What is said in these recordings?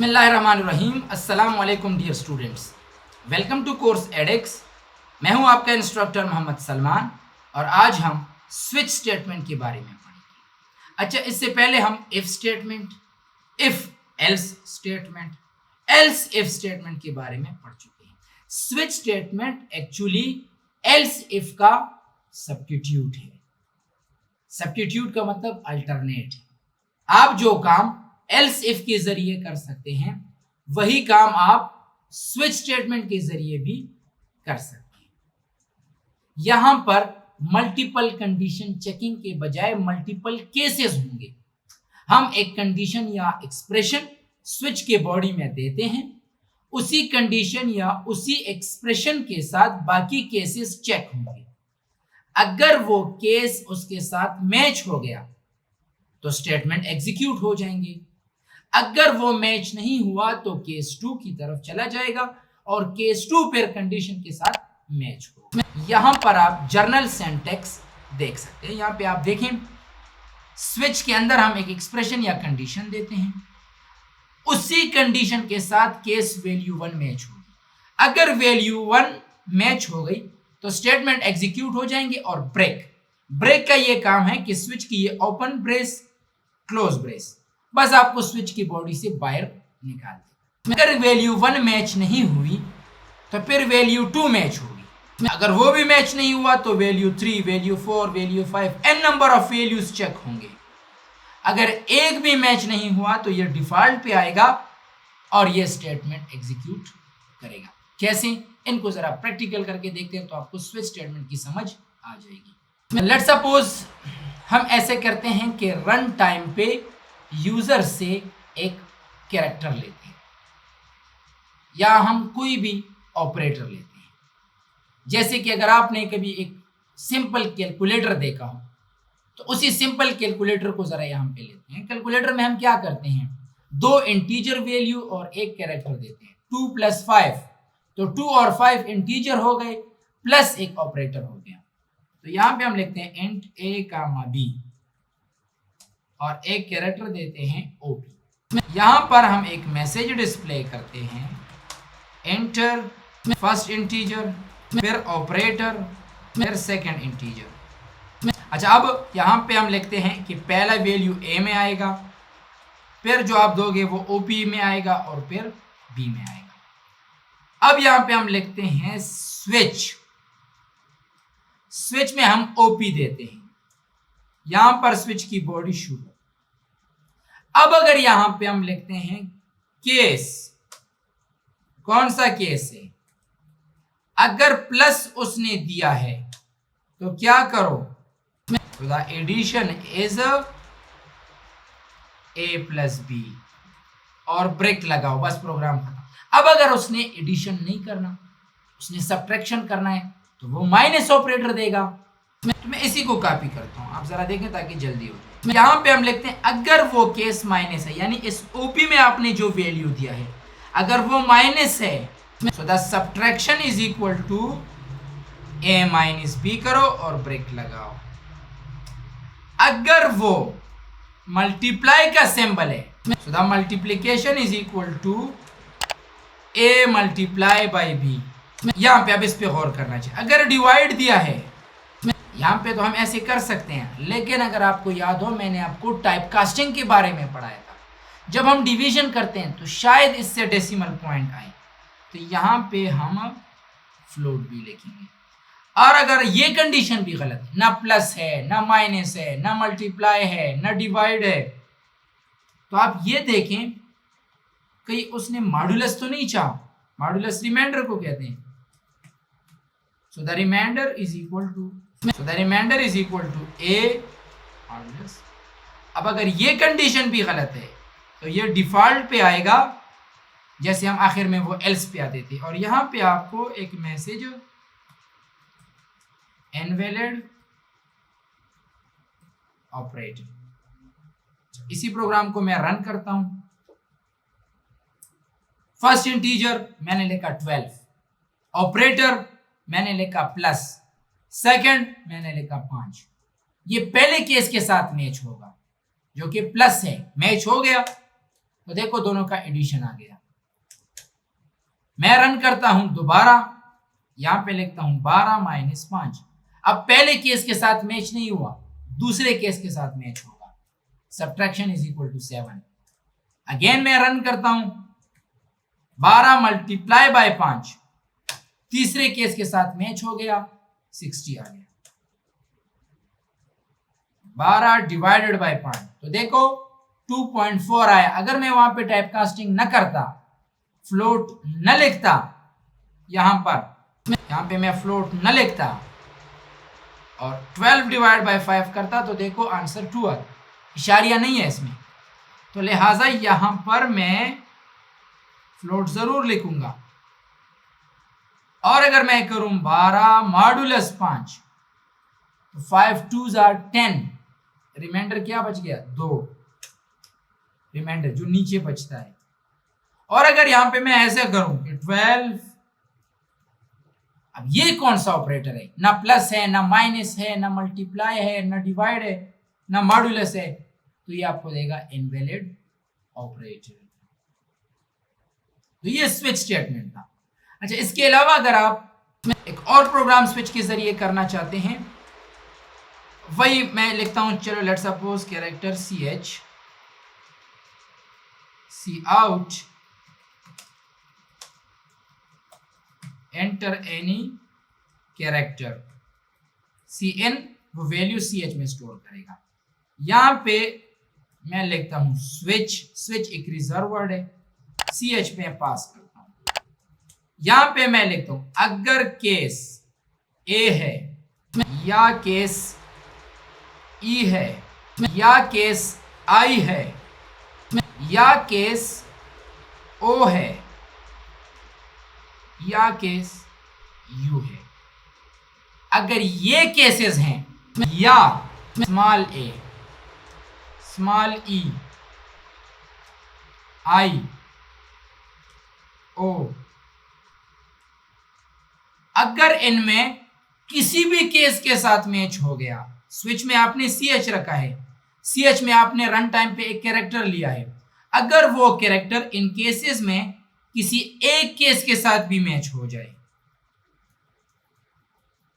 बिस्मिल्लाहिर्रहमानिर्रहीम। अस्सलाम वालेकुम dear students, welcome to course एडेक्स। मैं हूं आपका इंस्ट्रक्टर मोहम्मद सलमान और आज हम स्विच स्टेटमेंट के बारे में पढ़ेंगे। अच्छा, इससे पहले हम if statement, if else statement, else if statement के बारे में पढ़ चुके हैं। Switch statement actually else if का सब्स्टिट्यूट है। सब्स्टिट्यूट का मतलब अल्टरनेट है। आप जो काम एल्स इफ के जरिए कर सकते हैं वही काम आप स्विच स्टेटमेंट के जरिए भी कर सकते हैं। यहां पर मल्टीपल कंडीशन चेकिंग के बजाय मल्टीपल केसेस होंगे। हम एक कंडीशन या एक्सप्रेशन स्विच के बॉडी में देते हैं, उसी कंडीशन या उसी एक्सप्रेशन के साथ बाकी केसेस चेक होंगे। अगर वो केस उसके साथ मैच हो गया तो स्टेटमेंट एग्जीक्यूट हो जाएंगे। अगर वो मैच नहीं हुआ तो केस 2 की तरफ चला जाएगा और केस 2 फिर कंडीशन के साथ मैच हो। यहां पर आप जर्नल सिंटैक्स देख सकते हैं। यहां पे आप देखें, स्विच के अंदर हम एक एक्सप्रेशन या कंडीशन देते हैं, उसी कंडीशन के साथ केस वैल्यू 1 मैच होगी। अगर वैल्यू 1 मैच हो गई तो स्टेटमेंट एग्जीक्यूट हो जाएंगे। और ब्रेक का ये काम है कि स्विच की ये ओपन ब्रेस, क्लोज ब्रेस, बस आपको स्विच की बॉडी से बाहर निकाल दे। अगर वैल्यू 1 मैच नहीं हुई तो फिर वैल्यू 2 मैच होगी। अगर वो भी मैच नहीं हुआ तो value 3, value 4, value 5, n number of values check होंगे। अगर एक भी मैच नहीं हुआ तो ये डिफॉल्ट पे आएगा और ये स्टेटमेंट एग्जीक्यूट करेगा। कैसे, इनको जरा प्रैक्टिकल करके देखते हैं तो आपको स्विच स्टेटमेंट की समझ आ जाएगी। लेट्स सपोज हम ऐसे करते हैं कि रन टाइम पे यूजर से एक कैरेक्टर लेते हैं या हम कोई भी ऑपरेटर लेते हैं। जैसे कि अगर आपने कभी एक सिंपल कैलकुलेटर देखा हो तो उसी सिंपल कैलकुलेटर को जरा यहां पे लेते हैं। कैलकुलेटर में हम क्या करते हैं, 2 इंटीजर वैल्यू और एक कैरेक्टर देते हैं। 2 + 5, तो 2 और 5 इंटीजर हो गए, प्लस एक ऑपरेटर हो गया। तो यहां पे हम लिखते हैं इंट a, b और एक कैरेक्टर देते हैं op। यहां पर हम एक मैसेज डिस्प्ले करते हैं, एंटर फर्स्ट इंटीजर, फिर ऑपरेटर, फिर सेकंड इंटीजर। अच्छा, अब यहां पे हम लिखते हैं कि पहला वैल्यू a में आएगा, फिर जो आप दोगे वो op में आएगा और फिर b में आएगा। अब यहां पे हम लिखते हैं स्विच में हम op देते हैं। यहां पर स्विच की बॉडी शुरू। अब अगर यहां पे हम लिखते हैं केस, कौन सा केस है, अगर प्लस उसने दिया है तो क्या करो, the addition is a + b और ब्रेक लगाओ, बस प्रोग्राम खत्म। अब अगर उसने एडिशन नहीं करना, उसने सब्ट्रैक्शन करना है तो वो माइनस ऑपरेटर देगा। तो मैं इसी को कॉपी करता हूं, आप जरा देखें ताकि जल्दी हो जाए। यहां पे हम लिखते हैं अगर वो केस माइनस है, यानी इस ओपी में आपने जो वैल्यू दिया है अगर वो माइनस है, so the subtraction is equal to a - b करो और ब्रेक लगाओ। अगर वो मल्टीप्लाई का सिंबल है, so the multiplication is equal to a × b। यहां पे अब इस पे गौर करना चाहिए। अगर डिवाइड दिया है यहां पे तो हम ऐसे कर सकते हैं, लेकिन अगर आपको याद हो मैंने आपको टाइप कास्टिंग के बारे में पढ़ाया था। जब हम डिवीजन करते हैं तो शायद इससे डेसिमल पॉइंट आए, तो यहां पे हम फ्लोट भी लिखेंगे। और अगर ये कंडीशन भी गलत है, ना प्लस है, ना माइनस है, ना मल्टीप्लाई है, ना डिवाइड है, तो आप ये देखें कहीं उसने मॉड्यूलस तो नहीं चाहा। मॉड्यूलस रिमाइंडर को कहते हैं। So the reminder is equal to a modulus. अब अगर ये कंडीशन भी गलत है तो ये डिफॉल्ट पे आएगा, जैसे हम आखिर में वो एल्स पे आते थे। और यहां पे आपको एक मैसेज इनवैलिड ऑपरेटर। इसी प्रोग्राम को मैं रन करता हूं। फर्स्ट इंटीजर मैंने लिखा 12, ऑपरेटर मैंने लिखा प्लस, सेकंड मैंने लिखा 5। ये पहले केस के साथ मैच होगा जो कि प्लस है, मैच हो गया। तो देखो दोनों का एडिशन आ गया। मैं रन करता हूं दोबारा, यहां पे लिखता हूं 12 - 5। अब पहले केस के साथ मैच नहीं हुआ, दूसरे केस के साथ मैच होगा। Subtraction is equal to 7। Again मैं रन करता हूं, 12 × 5, तीसरे केस के साथ मैच हो गया, 60 आ गया। 12 / 5, तो देखो 2.4 आया। अगर मैं वहां पे टाइपकास्टिंग न करता, फ्लोट न लिखता, यहां पे मैं फ्लोट न लिखता और 12 / 5 करता, तो देखो आंसर 2 आता। इशारिया नहीं है इसमें, तो लिहाजा यहां पर मैं फ्लोट जरूर लिखूंगा। और अगर मैं करूं 12 मॉडुलस 5, तो 5 2s are 10, रिमाइंडर क्या बच गया? 2 रिमाइंडर जो नीचे बचता है। और अगर यहां पे मैं ऐसे करूं कि 12, अब ये कौन सा ऑपरेटर है? ना प्लस है, ना माइनस है, ना मल्टीप्लाई है, ना डिवाइड है, ना मॉडुलस है, तो ये आपको देगा इनवैलिड ऑपरेटर। तो ये स्विच स्टेटमेंट था। अच्छा, इसके अलावा अगर आप एक और प्रोग्राम स्विच के जरिए करना चाहते हैं, वही मैं लिखता हूं। चलो let's suppose character ch out enter any character. cn वो वैल्यू ch में स्टोर करेगा। यहां पे मैं लिखता हूं स्विच एक रिजर्व वर्ड है, ch पे पास करता हूं। यहां पे मैं लिखता हूं अगर केस a है, या केस e है, या केस i है, या केस o है, या केस u है। अगर ये केसेस हैं, या small a, small e, i, o, अगर इनमें किसी भी केस के साथ मैच हो गया, स्विच में आपने ch रखा है, ch में आपने रन टाइम पे एक कैरेक्टर लिया है, अगर वो कैरेक्टर इन केसेस में किसी एक केस के साथ भी मैच हो जाए,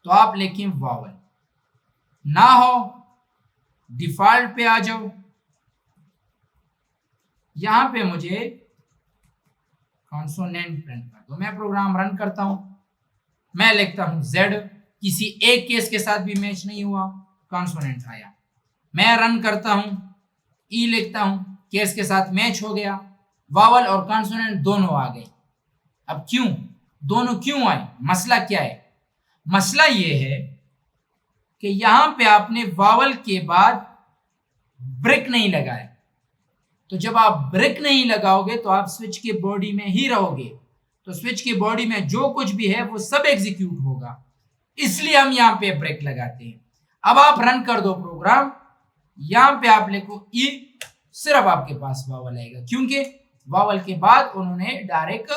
तो आप लिखें वावल। ना हो डिफॉल्ट पे आ जाओ। यहां पे मुझे कॉन्सोनेंट प्रिंट कर दो। मैं प्रोग्राम रन करता हूं, मैं लिखता हूं z, किसी एक केस के साथ भी मैच नहीं हुआ, कॉन्सोनेंट आया। मैं रन करता हूं, ई लिखता हूं, केस के साथ मैच हो गया, वावल और कॉन्सोनेंट दोनों आ गए। अब क्यों दोनों क्यों आए? मसला क्या है? मसला ये है कि यहां पे आपने वावल के बाद ब्रेक नहीं लगाया। तो जब आप ब्रेक नहीं लगाओगे तो आप स्विच के बॉडी में ही रहोगे, तो स्विच की बॉडी में जो कुछ भी है वो सब एग्जीक्यूट होगा, इसलिए हम यहां पे ब्रेक लगाते हैं। अब आप रन कर दो प्रोग्राम, यहां पे आप लिखो ई, सिर्फ आपके पास वावल आएगा, क्योंकि वावल के बाद उन्होंने डायरेक्ट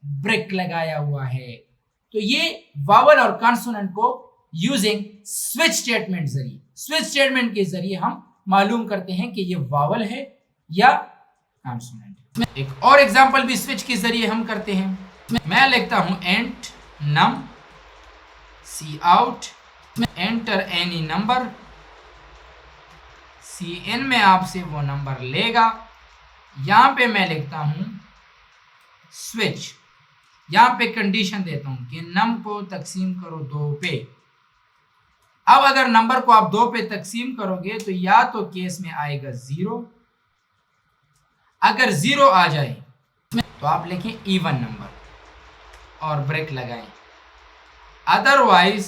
ब्रेक लगाया हुआ है। तो ये वावल और कॉन्सोनेंट को यूजिंग स्विच स्टेटमेंट जरिए, स्विच स्टेटमेंट के जरिए हम मालूम करते हैं कि ये वावल है या कॉन्सोनेंट। एक और एग्जांपल भी स्विच के जरिए हम करते हैं। मैं लिखता हूं int num cout enter any number, cn में आपसे वो नंबर लेगा। यहां पे मैं लिखता हूं स्विच, यहां पे कंडीशन देता हूं कि नम को तकसीम करो 2 पे। अब अगर नंबर को आप 2 पे तकसीम करोगे तो या तो केस में आएगा 0, अगर 0 आ जाए तो आप लिखें इवन नंबर और ब्रेक लगाएं, अदरवाइज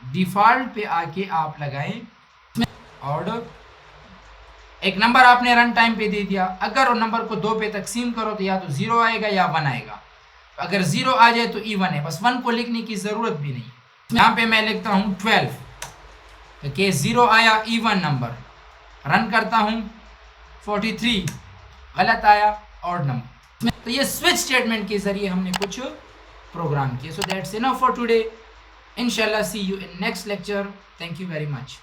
डिफॉल्ट पे आके आप लगाएं ऑर्डर। एक नंबर आपने रन टाइम पे दे दिया, अगर उस नंबर को 2 पे तकसीम करो तो या तो 0 आएगा या 1 आएगा। अगर 0 आ जाए तो इवन है, बस 1 को लिखने की जरूरत भी नहीं। यहां पे मैं लिखता हूं 12, तो केस 0 आया, इवन नंबर। रन करता हूं 43, गलत आया, ऑड नंबर। तो ये स्विच स्टेटमेंट के जरिए हमने कुछ प्रोग्राम किए। So that's enough for today. इंशाल्लाह see you in next lecture. Thank you very much.